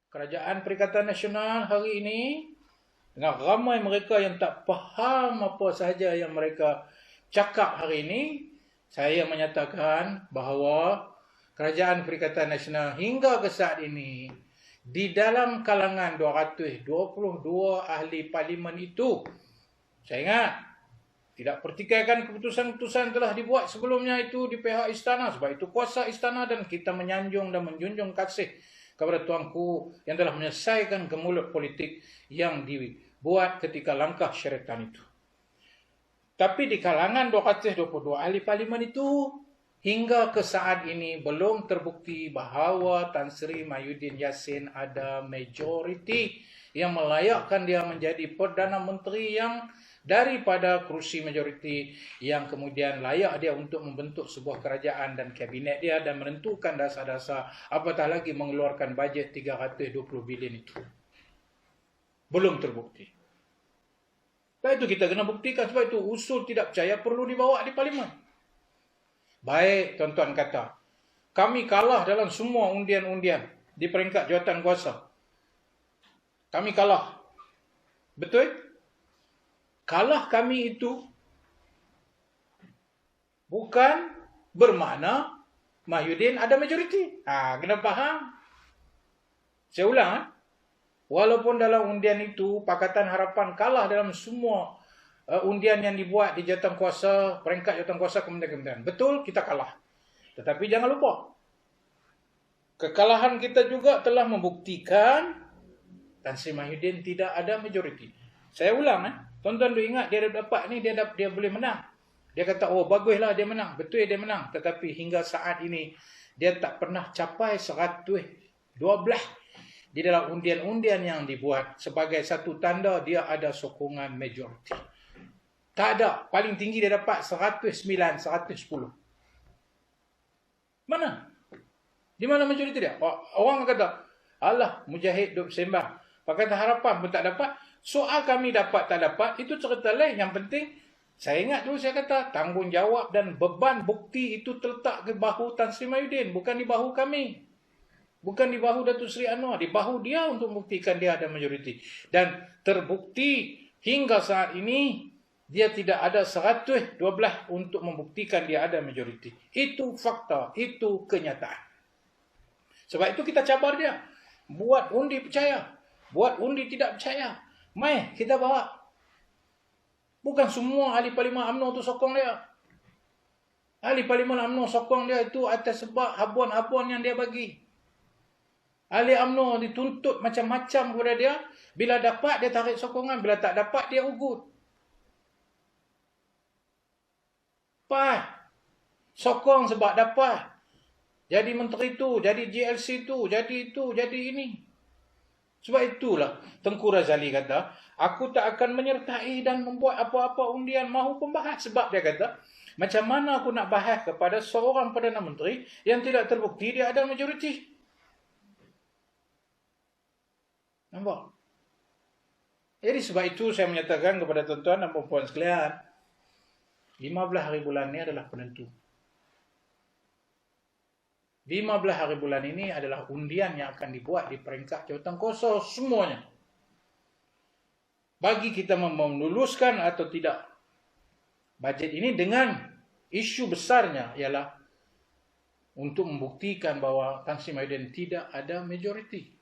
Kerajaan Perikatan Nasional hari ini, dengan ramai mereka yang tak faham apa sahaja yang mereka cakap hari ini, saya menyatakan bahawa Kerajaan Perikatan Nasional hingga ke saat ini, di dalam kalangan 222 ahli parlimen itu, saya ingat, tidak pertikaikan keputusan-keputusan telah dibuat sebelumnya itu di pihak istana, sebab itu kuasa istana dan kita menyanjung dan menjunjung kasih kepada tuanku yang telah menyelesaikan gemulut politik yang dibuat ketika langkah syariatan itu. Tapi di kalangan 222 ahli parlimen itu, hingga ke saat ini belum terbukti bahawa Tan Sri Mahyudin Yassin ada majoriti yang melayakkan dia menjadi Perdana Menteri yang daripada kerusi majoriti yang kemudian layak dia untuk membentuk sebuah kerajaan dan kabinet dia dan menentukan dasar-dasar, apatah lagi mengeluarkan bajet 320 bilion itu. Belum terbukti. Sebab itu kita kena buktikan, sebab itu usul tidak percaya perlu dibawa di parlimen. Baik, tuan-tuan kata, kami kalah dalam semua undian-undian di peringkat jawatan kuasa. Kami kalah. Betul? Kalah kami itu bukan bermakna Mahyudin ada majoriti. Kena faham. Saya ulang. Walaupun dalam undian itu, Pakatan Harapan kalah dalam semua undian yang dibuat di jawatan kuasa, peringkat jawatan kuasa kementerian-kementerian. Betul, kita kalah. Tetapi jangan lupa, kekalahan kita juga telah membuktikan Tan Sri Mahyudin tidak ada majoriti. Saya ulang, tuan-tuan ingat dia dapat ni, dia boleh menang. Dia kata, oh baguslah dia menang. Betul dia menang. Tetapi hingga saat ini, dia tak pernah capai 112 di dalam undian-undian yang dibuat. Sebagai satu tanda dia ada sokongan majoriti. Tak ada. Paling tinggi dia dapat 109, 110. Mana? Di mana majoriti dia? Orang kata, alah mujahid duk sembang. Pakatan Harapan pun tak dapat. Soal kami dapat tak dapat, itu cerita lain. Yang penting, saya ingat dulu saya kata, tanggungjawab dan beban bukti itu terletak di bahu Tan Sri Mahyudin, bukan di bahu kami. Bukan di bahu Datuk Seri Anwar, di bahu dia untuk membuktikan dia ada majoriti. Dan terbukti hingga saat ini, dia tidak ada 112 untuk membuktikan dia ada majoriti. Itu fakta, itu kenyataan. Sebab itu kita cabar dia. Buat undi percaya, buat undi tidak percaya. Mai, kita bawa. Bukan semua ahli parlimen UMNO tu sokong dia. Ahli parlimen UMNO sokong dia itu atas sebab habuan-habuan yang dia bagi. Ahli UMNO dituntut macam-macam kepada dia. Bila dapat, dia tarik sokongan. Bila tak dapat, dia ugut. Sokong sebab dapat. Jadi menteri tu, jadi GLC tu, jadi itu, jadi ini. Sebab itulah Tengku Razali kata, aku tak akan menyertai dan membuat apa-apa undian mahu pembahas. Sebab dia kata, macam mana aku nak bahas kepada seorang Perdana Menteri yang tidak terbukti dia ada majoriti. Nampak? Jadi sebab itu saya menyatakan kepada tuan-tuan dan puan-puan sekalian, 15 hari bulan ini adalah penentu. 15 hari bulan ini adalah undian yang akan dibuat di peringkat jawatan kuasa semuanya. Bagi kita meluluskan atau tidak bajet ini dengan isu besarnya ialah untuk membuktikan bahawa Tan Sri Mahyudin tidak ada majoriti.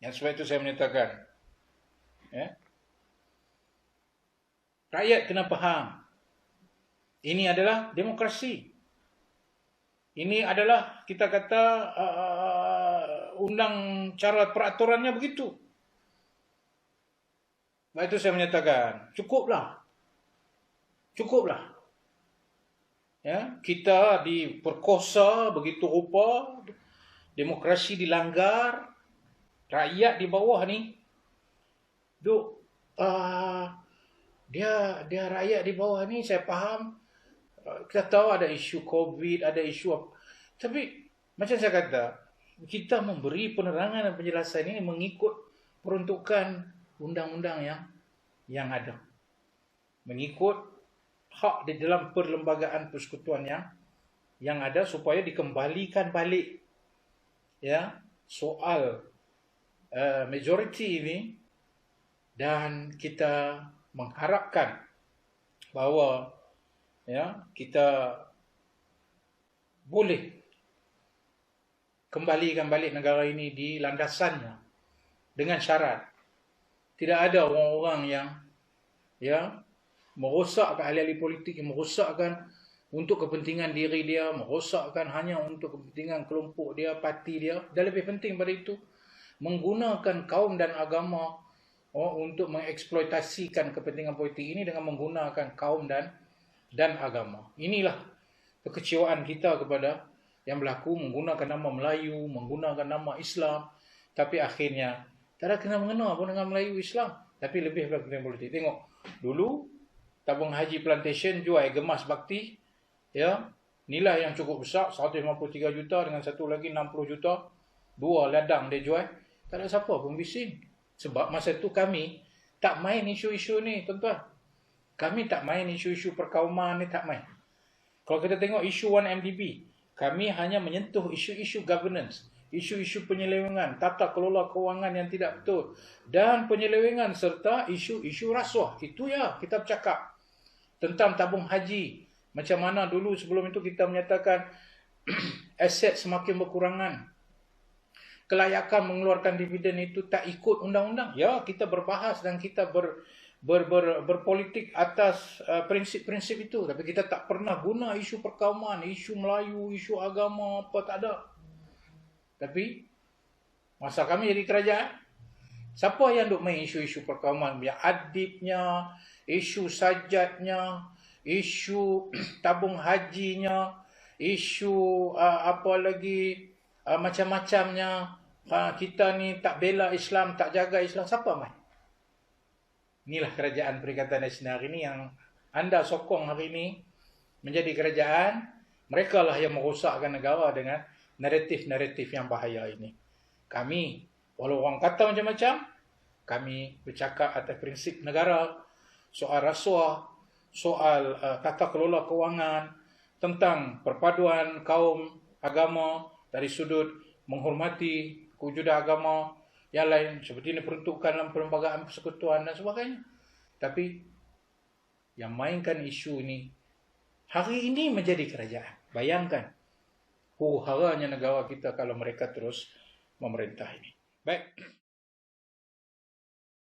Yang sebab itu saya menyatakan, rakyat kena faham, ini adalah demokrasi. Ini adalah kita kata undang cara peraturannya begitu. Sebab itu saya menyatakan, cukuplah. Ya, kita diperkosa begitu rupa, demokrasi dilanggar, rakyat di bawah ni, dia rakyat di bawah ni, saya faham. Kita tahu ada isu COVID, ada isu apa. Tapi macam saya kata, kita memberi penerangan dan penjelasan ini mengikut peruntukan undang-undang yang ada. Mengikut hak di dalam perlembagaan persekutuan yang ada supaya dikembalikan balik ya soal majority ini, dan kita mengharapkan bahawa ya kita boleh kembalikan balik negara ini di landasannya dengan syarat tidak ada orang-orang yang merosakkan alih-alih politik, yang merosakkan untuk kepentingan diri dia, merosakkan hanya untuk kepentingan kelompok dia, parti dia. Dan lebih penting pada itu, menggunakan kaum dan agama untuk mengeksploitasikan kepentingan politik ini dengan menggunakan kaum dan agama. Inilah kekecewaan kita kepada yang berlaku, menggunakan nama Melayu, menggunakan nama Islam, tapi akhirnya tak ada kena-mengena pun dengan Melayu Islam, tapi lebih pada kepentingan politik. Tengok, dulu tabung haji plantation jual gemas bakti, ya, nilai yang cukup besar, 153 juta dengan satu lagi 60 juta, 2 ladang dia jual. Tak ada siapa pun bising. Sebab masa itu kami tak main isu-isu ni, tuan-tuan. Kami tak main isu-isu perkauman ni, tak main. Kalau kita tengok isu 1MDB, kami hanya menyentuh isu-isu governance, isu-isu penyelewengan, tata kelola kewangan yang tidak betul, dan penyelewengan serta isu-isu rasuah. Itu ya kita bercakap tentang tabung haji. Macam mana dulu sebelum itu kita menyatakan aset semakin berkurangan, kelayakan mengeluarkan dividen itu tak ikut undang-undang. Ya, kita berbahas dan kita berpolitik atas prinsip-prinsip itu. Tapi kita tak pernah guna isu perkauman, isu Melayu, isu agama, apa tak ada. Tapi masa kami jadi kerajaan, siapa yang duk main isu-isu perkauman? Ya, adibnya, isu sajadnya, isu tabung hajinya, isu apa lagi macam-macamnya. Kita ni tak bela Islam, tak jaga Islam. Siapa main? Inilah kerajaan Perikatan Nasional hari ini yang anda sokong hari ini menjadi kerajaan. Mereka lah yang merosakkan negara dengan naratif-naratif yang bahaya ini. Kami, walau orang kata macam-macam, kami bercakap atas prinsip negara, soal rasuah, soal tata kelola kewangan, tentang perpaduan kaum agama dari sudut menghormati kewujudan agama yang lain, seperti ini peruntukan dalam perlembagaan persekutuan dan sebagainya. Tapi yang mainkan isu ini hari ini menjadi kerajaan. Bayangkan huru-haranya negara kita kalau mereka terus memerintah ini. Baik.